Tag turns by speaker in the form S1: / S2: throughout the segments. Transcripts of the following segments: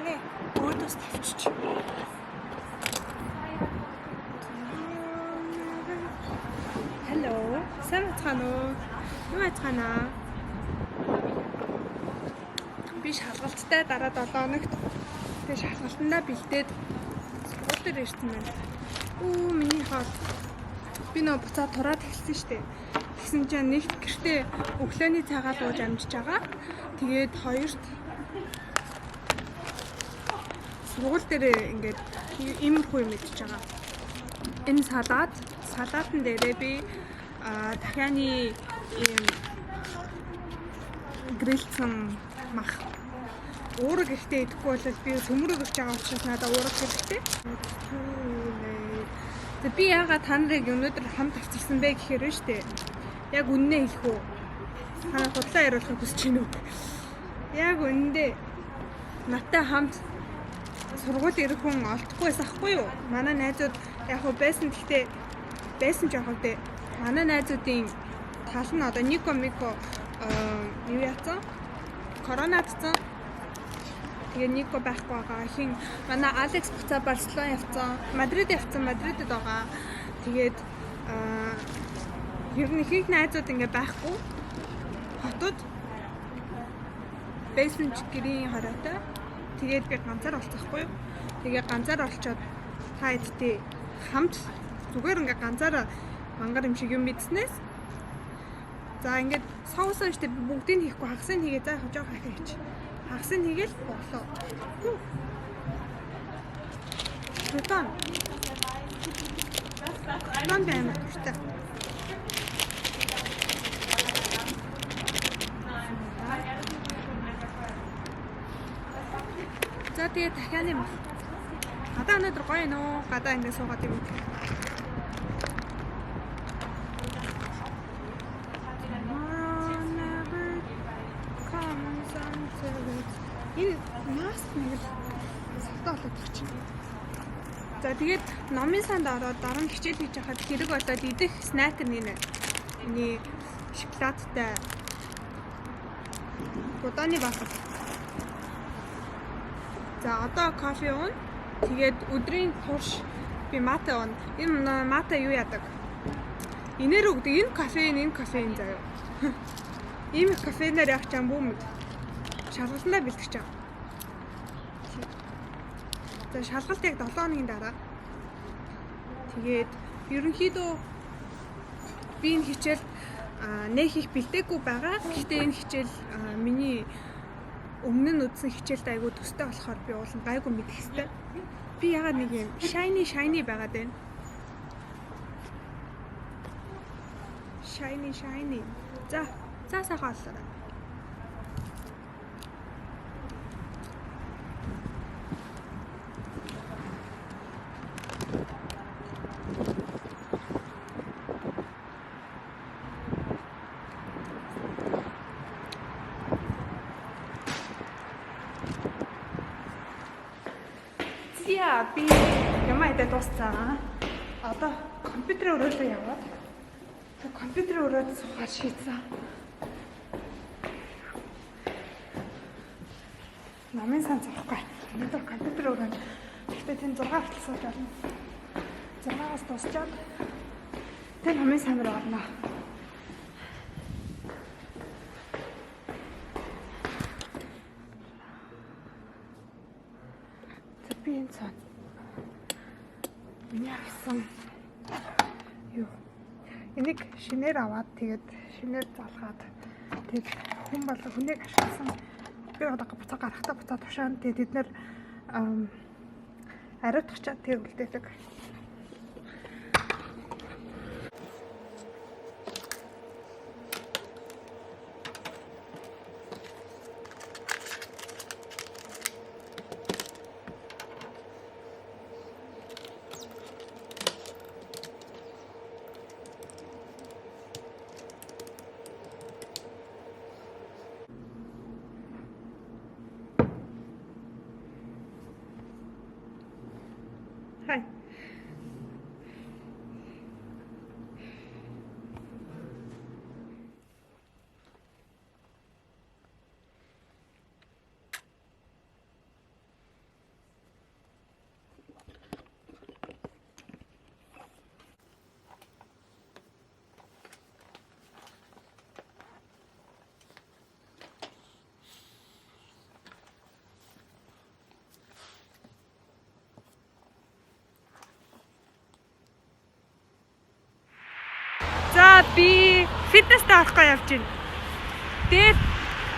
S1: Нэ өөдөөс тавьчих. Hello. Сайн бацгаана уу? Юу бацгаана? Би шалгалттай дараа 7 хоногт тэгээ шалгалтандаа бэлдээд сургууль дээр ирсэн байна. Миний хол. Би нөө буцаад тураад эхэлсэн шүү дээ. Тэгсэн чинь нэгт гэртээ өглөөний цагаал ууж амжиж байгаа. Тэгээд хоёрт сургууль дээр ингээд иймэрхүү юм идэж байгаа. Энэ салаатан дээрээ би дахианы ийм грилсэн мах уураг ихтэй идэхгүй бол би сөмрөг өгч байгаа учраас надад уураг хэрэгтэй. Тэг би яагаад та нарыг өнөөдөр хамт авчирсан бэ гэхээр нь штэ. Яг үннээ хэлэх үү? Та худлаа яриулахыг хүсэж байна уу? Яг үнэндээ надтай хамт сургууль ирэх хүн олдохгүй байсан хгүй юу? Манай найзууд яг хөө байсан гэхдээ байсан ч яг хөө манай найзуудын тал нь одоо Нико юу яцсан? Коронавируссан. Тэгээ Нико байхгүй байгаа. Хин манай Алекс буцаа Барселона явцсан. Мадрид явцсан. Мадридэд байгаа. Тэгээд ер нь их найзууд ингээ байхгүй. Хотод бэйсмент гэрийн хороотой. Тэгээд би ганцаар олцохгүй юу? Тэгээ ганцаар олцоод та эдтэй хамт зүгээр ингээ ганцаараа мангар юм шиг юм мэдснээс за ингээд соусан штэ бүгдийг хийхгүй хагасыг хийгээ за яг жоох хийчих. Хагасыг хийгээл болоо. Тутан. Нам баймаа туртай. За тэгээ дахианы мах. Гадаа өнөөдөр гоё нөө. Гадаа ингэ суугаад юм. Энэ маск нэг савтаа болоод өгч. За тэгээд номын санд ороод дараа нь хичээл хийж байхад хэрэг болоод идэх снэк нэг шоколадтай гуданы баг. За одоо кофе уун. Тэгээд өдрийн турш би мата уун. Энэ мата юу яадаг? Инээр өгдөг. Энэ кофеин заяа. Ийм кофеинаар явах чам бүүмэд. Шалгалтандаа бэлтгэж байгаа. За шалгалт яг 7 хоногийн дараа. Тэгээд ерөнхийдөө би энэ хичээл нэг их бэлдээгүй байгаа. Гэхдээ энэ хичээл миний өмнө нь үзсэн хичээлд айгүй төстэй болохоор би уулын гайгүй мэдэх хэвээр. Би ягаад нэг юм shiny байгаад байна. Shiny. За сайхан оллоо. Би ямаа идэ дуусцаа. Одоо компьютер өрөөлөө яваад. Компьютер өрөөд суугаад шийдсэн. Намын сан зурхгүй. Өнөөдөр компьютер өрөөнд. Гэхдээ тийм 6 хүртэл сууж байна. 6-аас дуусчаад тэр намын сан руу орно. Би энэ сан. Миний авсан юу? Энийг шинээр аваад тэгээд шинээр залгаад тэгээд хүн болго хүнийг ашигласан. Би одоо буцаа гарахтаа буцаа тушаан тэгээд бид нэр ариутгачаад тэг үлдээдэг. Хай. Би фитнестэй орохгоо явж байна. Тэгээд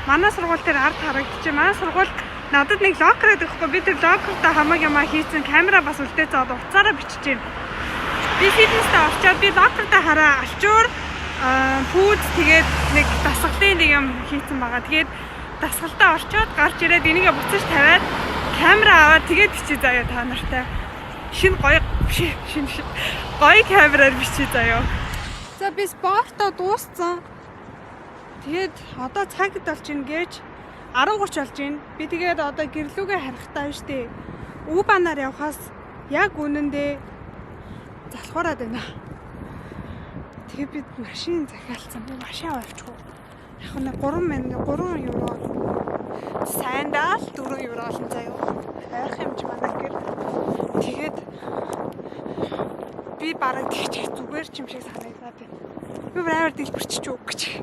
S1: манай сургууль дээр ард харагдчих. Манай сургууль надад нэг локер гэдэг хэвгүй. Би тэр локертай хамаг юмаа хийсэн. Камера бас үлдээж зоод уцаараа бичиж байна. Би фитнестэй очиод би локертай хараа алчуур пүүз тэгээд нэг дасгалын нэг юм хийсэн байгаа. Тэгээд дасгалтаа орчоод гарч ирээд энийгээ буцаж тавиад камера аваад тэгээд бичиж заяа та нартай. Шинэ гоё гоё камераар бичиж заяа. За би спортоо дууссан. Тэгээд одоо цагт болж ин гэж 10:30 болж байна. Би тэгээд одоо гэрлүүгээ харахтаа биш үү. Убанаар явхаас яг үнэндээ залхуураад байна. Тэгээд бид машин захиалсан. Би машин авчихгүй. Яг нэг 3 евро. Сандал 4 евро олон заяа. Хайрах юм чи манай гэр. Тэгээд би бараг тэгчих зүгээр ч юм шиг санагдаад байна. Би браавар дэлбэрчих үг гэж.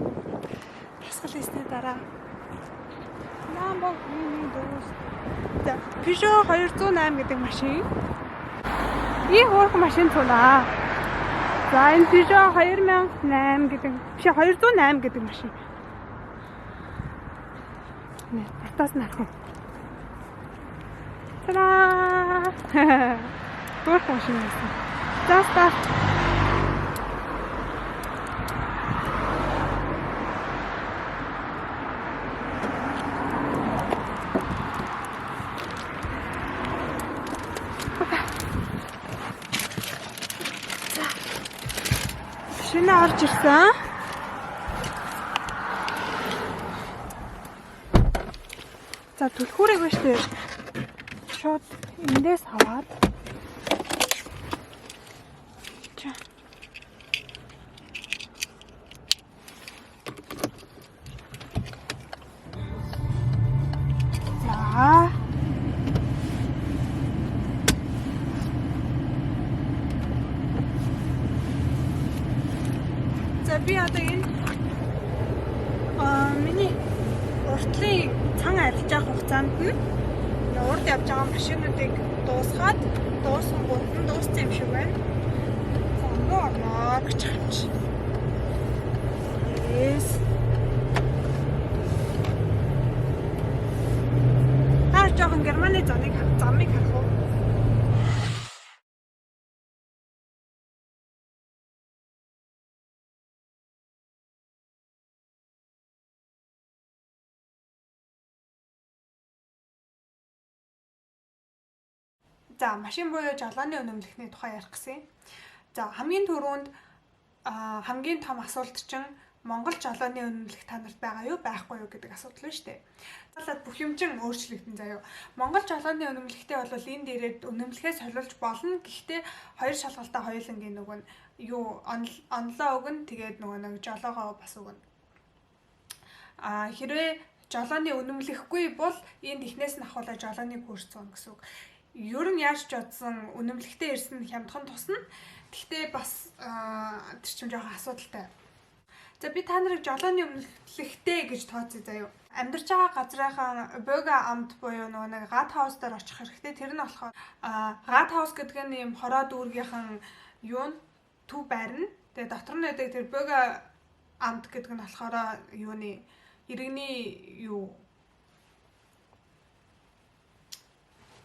S1: Тасгал хийсний дараа Lamborghini дүүс. За, Peugeot 208 гэдэг машин. Ийм хөөрхөн машин цунаа. За, энэ Peugeot 2008 гэдэг, биш 208 гэдэг машин. Нэ, татаас нарах. Та-да! Хөөрхөн машин байсан. За, старт. Шинэ орж ирсэн. За түлхүүрийг ба штэ. Шууд эндээс аваад. За. За би одоо энэ миний уртлын цан арилж авах хугацаанд нь урд явж байгаа машинуудыг дуусгаад дууссан юм шиг байна. Ноо гэж хаач. Yes. Та жоохон Германы замыг харах уу? За машин буюу жолооны үнэмлэхний тухай ярих гэсэн. За хамгийн түрүүнд хамгийн том асуулт чинь Монгол жолооны үнэмлэх та нарт байгаа юу байхгүй юу гэдэг асуудал нь шүү дээ. Залаад бүх юм чинь өөрчлөгдөн заяа. Монгол жолооны үнэмлэхтэй бол энэ дээрээ үнэмлэхээ солиулж болно. Гэхдээ хоёр шалгалтаа хоёулангийн нөгөө юу онлоо өгнө тэгээд нөгөө нэг жолоогоо бас өгнө. Хэрвээ жолооны үнэмлэхгүй бол энэ технээс нь ахуулаад жолооны курс зон гэсэн үг. Ер нь яаж ч бодсон үнэмлэхтэй ирсэн хямдхан тусна. Гэхдээ бас тэр чинь жоохон асуудалтай. За би та нарыг жолооны үнэмлэхтэй гэж тооцъё заяа. Амьдарч байгаа газрынхаа бога амт буюу нөгөө нэг гад хаус дээр очих хэрэгтэй. Тэр нь болохоор гад хаус гэдэг нь юм хороо дүүргийнхэн юу төв байрна. Тэгээ дотор нь байдаг тэр бога амт гэдэг нь болохоор юуны иргэний юу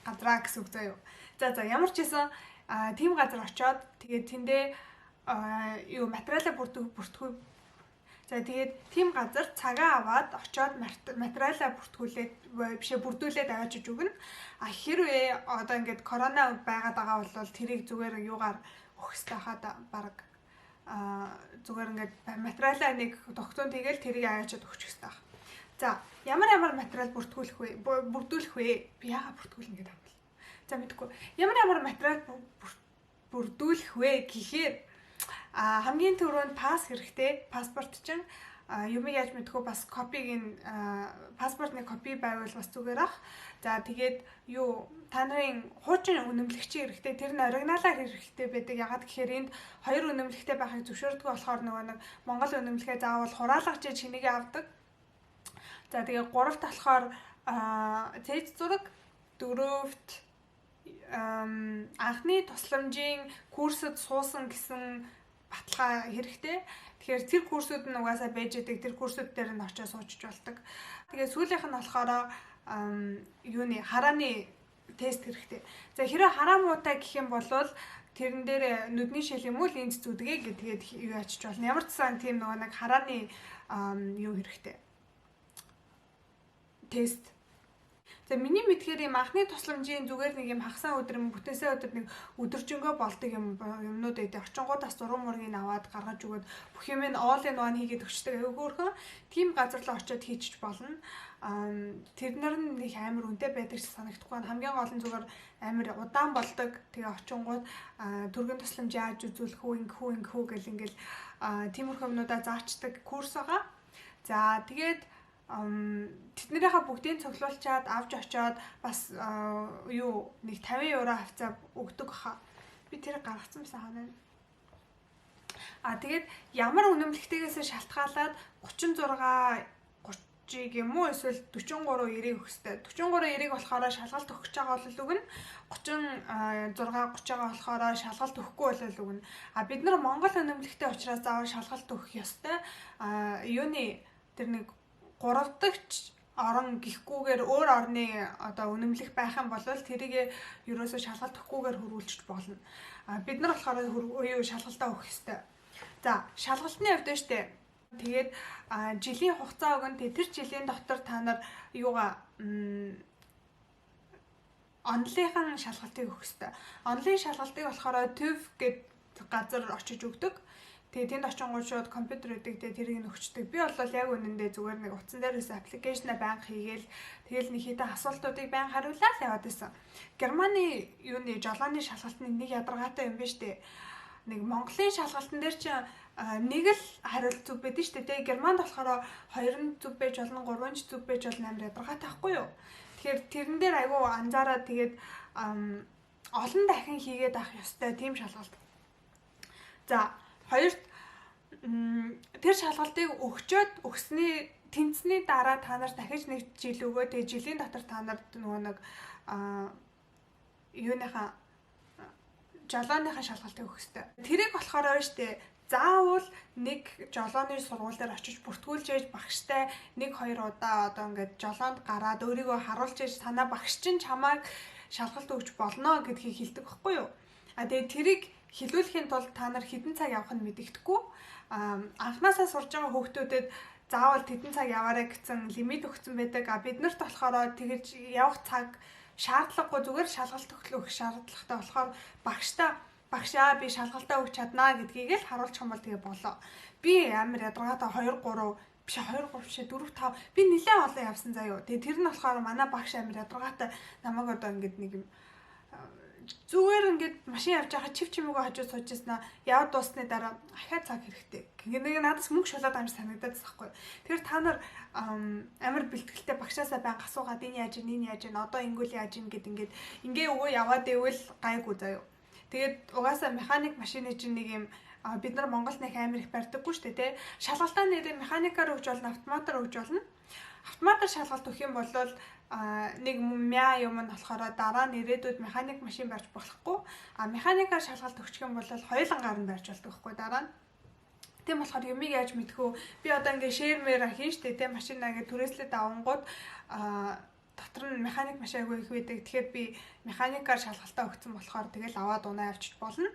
S1: газраа гэсэн үг заяа. За ямар ч байсан тийм газар очиод тэгээд тэндээ юу материалаа бүртгэв. За тэгээд тийм газар цагаа аваад очиод материалаа бүрдүүлээд аваач өгнө. Хэрвээ одоо ингээд корона байгаад байгаа бол тэрийг зүгээр юугаар өгөх хэрэгтэй хаад баг зүгээр ингээд материалаа нэг тогтоон тэгэл тэрийг аваачаад өгчих хэрэгтэй. За ямар материал бүрдүүлэх вэ? Би яагаад бүрдүүлнэ гэдэг юм бэ? За мэдгүй. Ямар материал бүрдүүлэх вэ гэхээр хамгийн түрүүнд пасс хэрэгтэй. Паспорт чинь юмыг яаж мэдгүй бас паспортны копи байвал бас зүгээр ах. За тэгээд юу та нарын хуучин үнэмлэгчийн хэрэгтэй. Тэр нь оригиналаар хэрэгтэй байдаг. Ягаад гэхээр энд хоёр үнэмлэгтэй байхыг зөвшөөрдөг болохоор нөгөө нэг Монгол үнэмлэхээ заавал хураалгаж чинийгээ авдаг. За тэгээ 3-т болохоор цэц зураг, 4-т анхны тусламжийн курсд суусан гэсэн баталгаа хэрэгтэй. Тэгэхээр тэр курсууд нь угаасаа байж идэг, тэр курсууд дээр нь очиж суучж болдог. Тэгээ сүүлийнх нь болохоор харааны тест хэрэгтэй. За хэрэв хараа муутай гэх юм бол тэрэн дээр нүдний шил юм уу линз зүдгээ тэгээд юу ячиж болно. Ямар ч сан тийм нэг харааны юу хэрэгтэй. Тест. За миний мэдхээр юм анхны тусламжийн зүгээр нэг юм хагасаа өдөр бүтээсээ өдөр нэг өдөржингөө болдог юмнууд эдэ очингуудаас зураг мургийг аваад гаргаж өгөөд бүх юм нь all in one хийгээд өгчдөг. Өөрхөн тийм газар л очиод хийчих болно. Тэр нар нь нэг амар үнэтэй байдаг ч санагдахгүй байна. Хамгийн гол нь зүгээр амар удаан болдог. Тэгээ очингууд түргэн тусламж яаж үзүүлэх үү, ингэхүү гэл ингээл тиймэрхүү юмнуудаа заачдаг курс байгаа. За тэгээд тэднэрийнхээ бүгдийг цуглуулчаад авч очоод бас нэг 50 евро хавцаа өгдөг хаа. Би тэр гаргацсан байсан ханаа. Тэгээд ямар үнэмлэхтэйгээс шалтгаалаад 36-30 юм уу эсвэл 43-90 өгөх хэрэгтэй. 43-90 болохоор шалгалт өгч байгаа бол үг нь 36-30 байгаа болохоор шалгалт өгөхгүй бол үг нь. Бид нар Монгол үнэмлэхтэй учраас заавал шалгалт өгөх ёстой. Тэр нэг 3 дахь орон гихгүйгээр өөр орны үнэмлэх байх юм бол тэрийг ерөөсөө шалгалт өгөхгүйгээр хөрвүүлчих болно. Бид нар болохоор шалгалтаа өгөх ёстой. За, шалгалтны хувьд нь штэ. Тэгээд жилийн хугацаа өгөн тэр жилийн дотор та нар онлынхан шалгалтыг өгөх ёстой. Онлайн шалгалтыг болохоор TÜV гэдэг газар очиж өгдөг. Тэгээ тэнд очингууд шууд компьютер өгдөг, тэрийг өгчдөг. Би бол яг үнэндээ зүгээр нэг утсан дээрээс аппликейшнаа байнга хийгээл тэгэл нэг хэдэн асуултуудыг байнга хариулаад яваад байсан. Германы жолооны шалгалтны нэг ядаргаатай юм байна штэ. Нэг Монголын шалгалтын дээр чинь нэг л хариулт зүг байдаг штэ. Тэгээ Германд болохоор 2 зүг байж болно, 3 зүг байж болно, амар ядаргаатай байхгүй юу? Тэгэхээр тэрэн дээр айгүй анзаараад тэгээд олон дахин хийгээд авах ёстой тийм шалгалт. За хоёрт тэр шалгалтыг өгсний тэнцсний дараа та нар дахиж нэг жил өгөө. Тэгээ жилийн дотор та нарт нэг жолооныхаа шалгалтыг өгөх ёстой. Тэрийг болохоор штэ заавал нэг жолооны сургууль дээр очиж бүртгүүлж яж багштай 1-2 удаа ингээд жолоонд гараад өөрийгөө харуулж яж танаа багш чинь чамайг шалгалт өгч болно гэдгийг хэлдэг байхгүй юу? Тэгээ тэрийг хэлүүлэхийн тулд та нар хэдэн цаг явах нь мэдэгдэхгүй. Анхнаасаа сурж байгаа хүүхдүүдэд заавал хэдэн цаг яваарай гэсэн лимит өгсөн байдаг. Бид нарт болохоор тэгэж явах цаг шаардлагагүй, зүгээр шалгалт өгөх шаардлагатай болохоор багшаа би шалгалтаа өгч чаднаа гэдгийг л харуулчих юм бол тэгээ болоо. Би амар ядаргаатай 2-3 биш 4 5 би нэлээд олон явсан заяа. Тэгээ тэр нь болохоор манай багш амар ядаргаатай намайг ингээд нэг юм зүгээр ингээд машин явж байхад чимээгүй хажууд суужснаа яваад дуусны дараа ахаа цаг хэрэгтэй. Нэг надаас мөнгө шулаад амар санагдаад байгаа байхгүй. Тэгэхээр та нар амар бэлтгэлтэй багшаасаа байнга асуугаад энэ яаж ийн одоо ингүүл яаж ийн гэд ингээ өгөө яваад ивэл гайгүй заяа. Тэгээд угаасаа механик машины чинь нэг юм бид нар Монголд нэг амар их барьдаггүй шүү дээ, тэ. Шалгалтаа нэрээ механикаар өгч болно, автоматар өгч болно. Автоматар шалгалт өгөх юм бол нэг мяа юм нь болохоор дараа нь ирээдүйд механик машин барьж болохгүй. Механикаар шалгалт өгчих юм бол хоёулангаар нь барьж болдог байхгүй дараа нь. Тийм болохоор юмыг яаж мэдэх вэ? Би одоо ингээ шеэрмээр хийн штэ тийм машинаа ингээ түрээслээд авангууд дотор нь механик маш айгүй их байдаг. Тэгэхээр би механикаар шалгалтаа өгсөн болохоор тэгэл аваад унаа авчиж болно.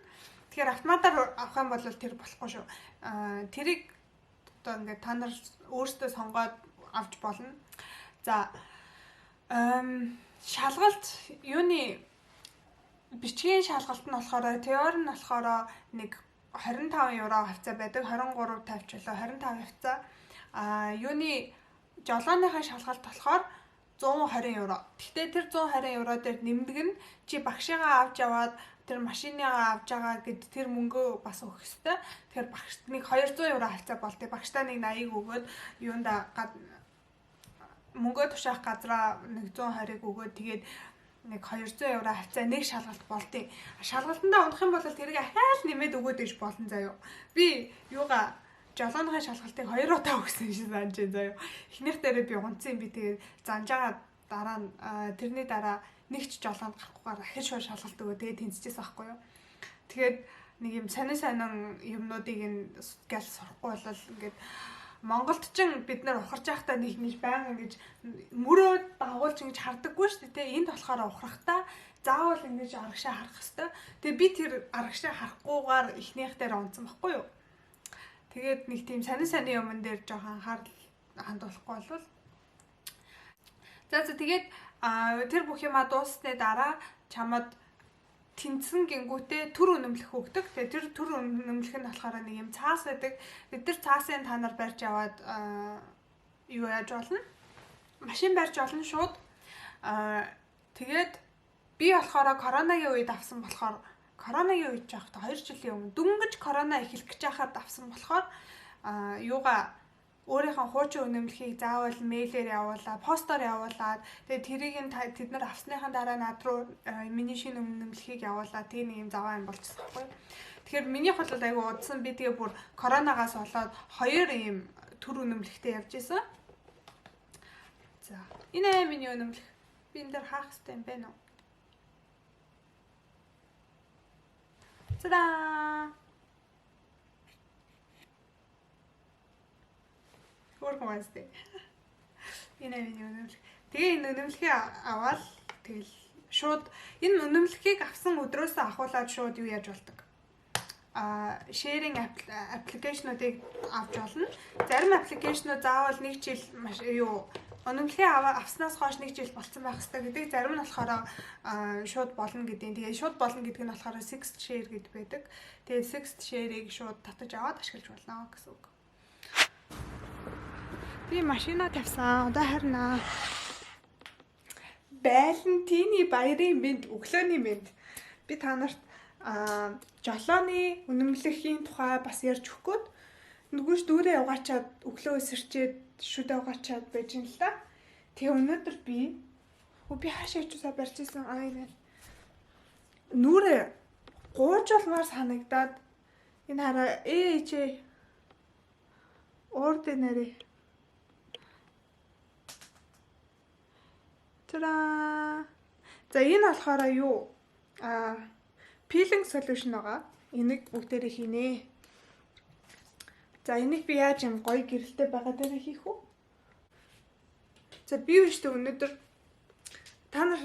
S1: Тэгэхээр автоматар авах юм бол тэр болохгүй шүү. Тэрийг одоо ингээ та нар өөрсдөө сонгоод авч болно. За шалгалт бичгийн шалгалт нь болохоор теори нь болохоор нэг 25 евро хавцаа байдаг. 23 тавьч болоо 25 хавцаа. Жолооныхаа шалгалт болохоор 120 евро. Гэхдээ тэр 120 евро дээр нэмдэг нь чи багшигаа авч яваад тэр машиныгаа авч байгаа гэд тэр мөнгөө бас өгөх ёстой. Тэгэхээр багшд нэг 200 евро хавцаа болтой. Багштай нэг 80 өгөөд мөнгөө тушаах газраа нэг 120-ыг өгөөд тэгээд нэг 200 евро хавцаа нэг шалгалт болдیں۔ Шалгалтандаа унах юм бол тэрийг ахаал нэмээд өгөөд иж болно заяа. Би жолооныхаа шалгалтыг 2 удаа өгсөн шиг санаж байна заяа. Эхнийх дээрээ би унцсан би тэгээд занж байгаа дараа нь тэрний дараа нэг ч жолоонд гарахгүйгээр ахиж шалгалт өгөө тэгээд тэнцэжсэн байхгүй юу. Тэгээд нэг юм сонин юмнуудыг гал сурахгүй болол ингээд Монголд ч бид нар ухарж байхдаа нэг байнга ингэж мөрөө дагуулж ингэж хардаггүй шүү дээ. Энд болохоор ухрахтаа заавал ингэж арагшаа харах хэрэгтэй. Тэгээ би тэр арагшаа харахгүйгээр эхнийхтээр унцсан байхгүй юу? Тэгээд нэг тийм сонин юмн дээр жоохон хандуулахгүй болвол. За тэгээд тэр бүх юма дуусны дараа чамд тэнцэн гингүүтээ төр үнэмлэх өгдөг. Тэгээ тэр төр үнэмлэх нь болохоор нэг юм цаас байдаг. Тэр цаасыг та нар барьж аваад юу яаж болно? Машин барьж олон шууд. Тэгээд би болохоор коронагийн үед авсан болохоор коронагийн үед жаахта 2 жилийн өмнө дөнгөж корона эхлэх гэж байхад авсан болохоор юугаа өөрийнхөө хуучин үнэмлэхийг заавал мэйлээр явуулаад, постоор явуулаад, тэгээд тэрийг нь тэд нар авсныхаа дараа над руу миний шинэ үнэмлэхийг явуулаад тийм нэг юм заваа юм болчихсон байхгүй. Тэгэхээр минийх бол айгүй удсан би тэгээ бүр коронавигаас болоод 2 ийм төр үнэмлэхтэй явж исэн. За, энэ миний үнэмлэх. Би энэ дээр хаах хэрэгтэй юм байна уу? Та-даа! Хөргөөстэй. Энэ миний үнэмлэх. Тэгээ энэ үнэмлэхийг аваад тэгэл шууд энэ үнэмлэхийг авсан өдрөөсөө ахуулаад шууд юу яаж болдог? Sharing application-уудыг авч болно. Зарим application-ууд заавал 1 жил юу үнэмлэхийг авснаас хойш 1 жил болцсон байх хэрэгтэй гэдэг. Зарим нь болохоор шууд болно гэдэг. Тэгээ шууд болно гэдэг нь болохоор 6 share гэдэг байдаг. Тэгээ 6 share-ийг шууд татаж аваад ашиглаж болно гэсэн үг. Би машина тавьсан. Одоо харнаа. Валентины баярын мэнд, өглөөний мэнд. Би та нарт жолооны үнэмлэхийн тухай бас ярьж өгөх гээд нөгөөш дүүрээ угаачаад өглөө эсэрчээд шүдэ угаачаад байж юм л да. Тэгээ өнөөдөр би хаашаа ичусаа барьж исэн энэ нүрээ гуужуулмаар санагдаад энэ хараа ээжээ ordinary Та-да! За энэ болохоор юу? Peeling solution байгаа. Энийг бүгдээрээ хийнэ. За энийг би яаж юм гоё гэрэлтэй байгаа дээр хийх үү? За би үүштэй өнөөдөр та нар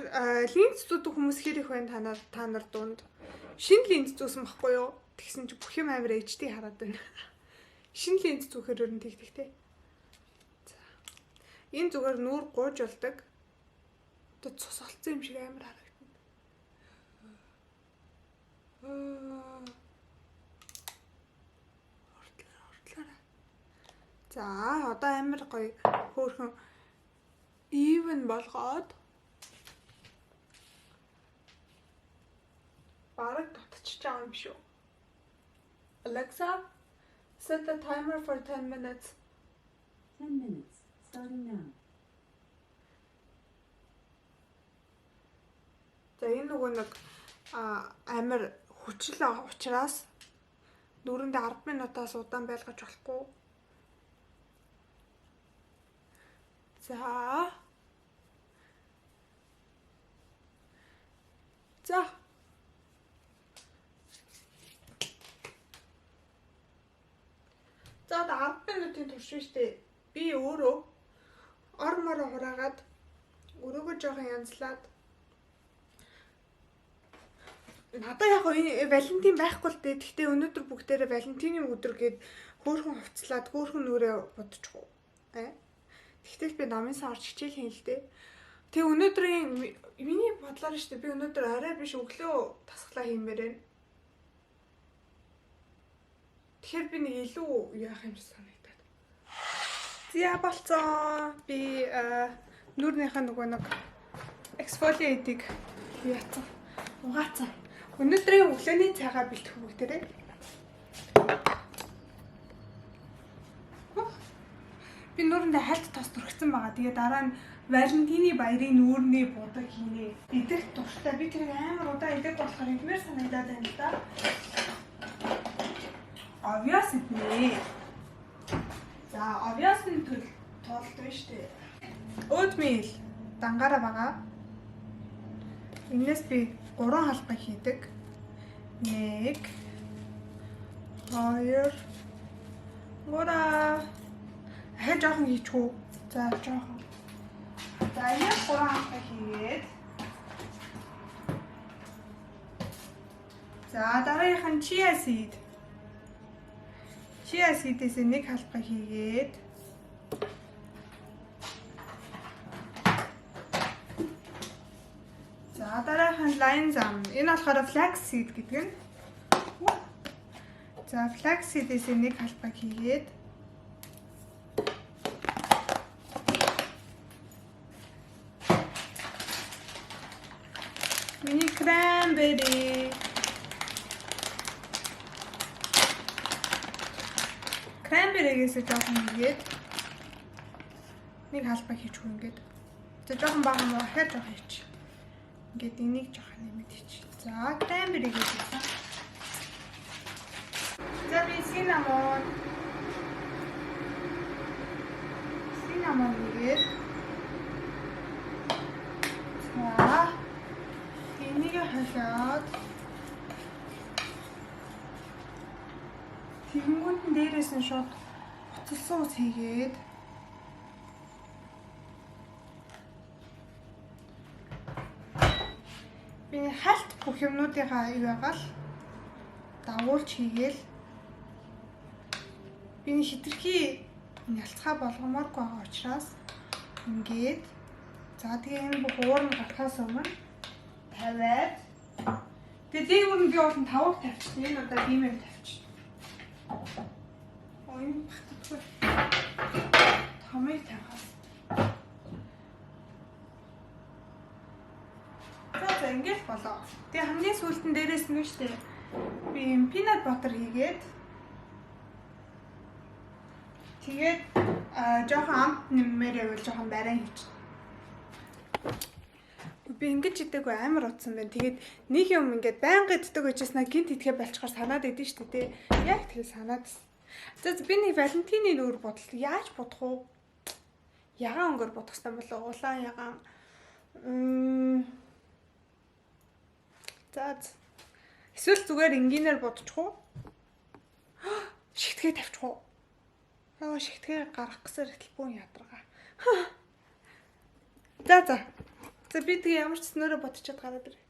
S1: линз зүүдэг хүмүүс хэрэг байна та нар дунд. Шинэ линз зүүсэн баггүй юу? Тэгсэн чи бүх юм амар HD хараад байна. Шинэ линз зүүхээр өрн тэгтэй. За. Энэ зүгээр нүүр гуужулдаг. Тэ цус олцсон юм шиг амар харагдана. Хортлоо. За, одоо амар гоё хөөрхөн even болгоод бараг дутчих жаа юм шүү. Alexa, set the timer for 10 minutes.
S2: 10 minutes, starting now.
S1: За энэ нөгөө нэг амар хүчил учраас дүүрэндээ 10 минутаас удаан байлгаж болохгүй. За. За 10 минутын турш штэ. Би өөрөө ормороо хураагаад өрөөгөө жоохон янзлаад надаа яг Валентин байхгүй л дээ. Гэхдээ өнөөдөр бүгдээрээ Валентины өдөр гээд хөөрхөн хувцлаад хөөрхөн нүрээ бодчихгүй. Тэгтэл би намын сар хичээл хийн л дээ. Тэг өнөөдрийн миний бодлоор штэ би өнөөдөр арай биш өглөө тасглаа хиймээр байна. Тэгэхээр би нэг илүү яах юм шиг санагдаад. Зя болцоо. Би нүрийнхээ нөгөө нэг exfoliate-ийг яатсан. Угаацсан. Өнөөдрийн өглөөний цайгаа бэлтгэх бүгдээрээ. Би нүрэндээ хальт тос төрөгцөн байгаа. Тэгээ дараа нь Валентины баярын нүүрний будаг хийнэ. Идэх дуртай. Би тэр амар удаа идэх болохоор идмээр санагдаад байна л да. Obvious нэ. За, obvious-ын тулд байна шүү дээ. Oatmeal дангаараа байгаа. Энээс би 3 халбан хийдэг. 1 2 3 дахиад жоохон хийчихв. За жоохон. За яг 3 хамтаа хийгээд. За дараагийнх нь chia seed. Chia seed-ээс нэг халбаа хийгээд. За дараагийнх нь lionzam. Энэ болохоор flax seed гэдэг нь. За flax seed-ээс нэг халбаа хийгээд. Mini cranberry. Cranberry-гээс жоохон хийгээд нэг халбаа хийчихв ингээд. За жоохон бага муу ахаа жоохон хийчих. Ингээд энийг жоохон нэмээд хийчих. За cranberry-гээ хийсэн. За би cinnamon хийгээд. За энийг хашаад тэгэнгүүт нь дээрээс нь шууд буцалсан ус хийгээд би хальт бүх юмнуудынхаа юу ягаал дагуулж хийгээл би хитрхи ялцгаа болгомооргүй байгаа учраас ингээд за тэгээ энэ бүх уурн гарахаас өмнө тавиад тэгээ дээгүүр нь би бол 5-ыг тавьчихсан. Энэ удаа бимээр тавьчих. Ой батгүй. Томыг тавихаас. За ингээд болоо. Тэгээ хамгийн сүүлдэн дээрээс нь штэ. Би юм peanut butter хийгээд тэгээд жоохон амт нэммээр явал жоохон барай хийчих. Би ингэж идэггүй амар утсан байна. Тэгээд нэг юм ингээд байнга иддэг байжснаа гинт идэхэ болчоор санаад идэв штэ тий. Яг тэгээ санаад. За би нэг Валентины нүүр бодолт яаж бодох уу? Ягаан өнгөөр бодох юм болоо улаан ягаан. За эсвэл зүгээр энгийнээр бодчих уу? Шигтгээ тавьчих уу? Аа шигтгээ гаргах гэсээр хэлбүүн ядаргаа. За би тэгээ ямар ч снөрөө бодчиход гараад ирээ.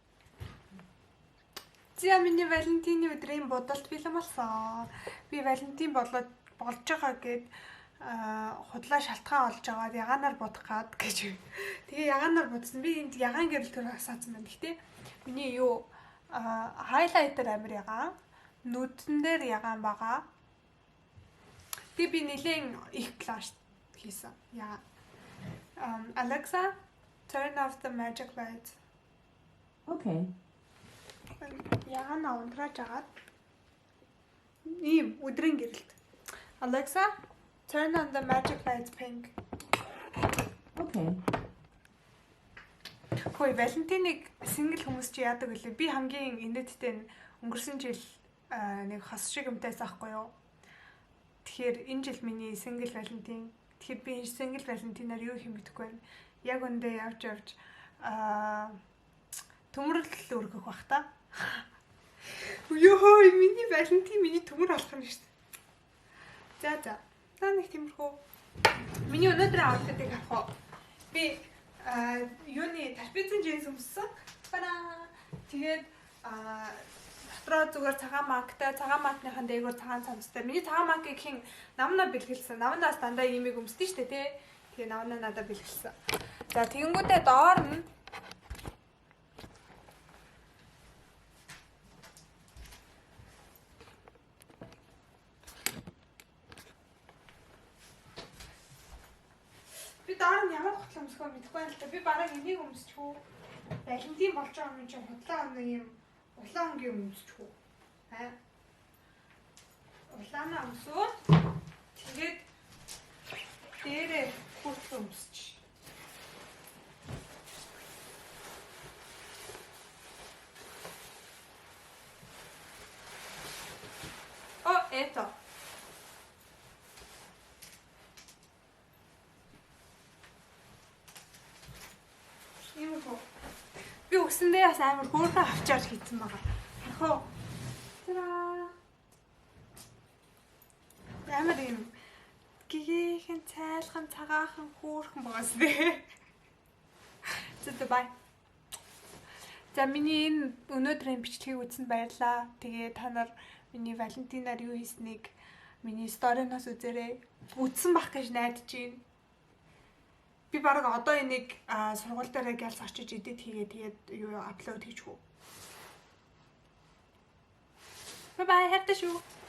S1: За миний Валентины өдрийн бодолт бэлэн болсон. Би Валентин болж байгаа гэд худлаа шалтгаан олж аваад ягаанаар бодох гад гэж. Тэгээ ягаанаар бодсон. Би энд ягаан гэрэл төр асаацсан байна. Гэтэ миний юу хайлайтер амир ягаан, нүдэн дээр ягаан байгаа. Тэгээ би нэлээд их клаш хийсэн. Ягаан. Alexa, turn off the magic lights.
S2: Okay.
S1: Ягаан ундраж агаад. Ийм өдрийн гэрэлт. Alexa, turn on the magic lights pink.
S2: Okay.
S1: Хөөе, Валентиныг сингл хүмүүс чи яадаг үлээ. Би хамгийн инээдтэй өнгөрсөн жил нэг хос шиг юмтайс аахгүй юу. Тэгэхээр энэ жил миний сингл Валентин. Тэгэхээр би сингл Валентинаар юу хийх мэдэхгүй байна. Яг өндөө явж төмөрлөл өргөх бах та. Ёо, миний Валентин миний төмөр болох юм шүү дээ. За. Та нэг тиймэрхүү. Миний өнөөдрийн outfit-ыг авах. Би юуны тарпицын джинс өмссөн. Тэгээд дотроо зүгээр цагаан мактай, цагаан макныхан дээгүүр цагаан цамцтай. Миний цагаан макийг хин намнаа бэлгэлсэн. Намнаас дандаа имийг өмсдөө штэ тий. Тэгээ намнаа надад бэлгэлсэн. За тэгэнгүүтээ доор нь доор нь ямар хутлаа өмсөхөө мэдэхгүй байна л да. Би бараг энийг өмсчихв. Валентин болж байгаа юм чинь хутлаа нэг юм улаан өнгийн өмсчихв. Улаанаа өмсөөд тэгээд дээрээ хүртэл өмсчих. Это. Би өсөндөө бас амар хөөрхөн авчаар хийсэн байгаа. Харах уу? Тара. амар юм гигэхэн цайлхан цагаахан хөөрхөн байгаас нэ. За бай. За миний энэ өнөөдрийн бичлэгийг үзсэнд баярлалаа. Тэгээ та нар миний Валентинаар юу хийснийг миний сториноос үзээрэй. Үзсэн бах гэж найдаж байна. Би баг одоо энийг сургууль дээр гялс очиж эдит тэгээд юу аплод хийчихв. Bye bye, хайртай шүү.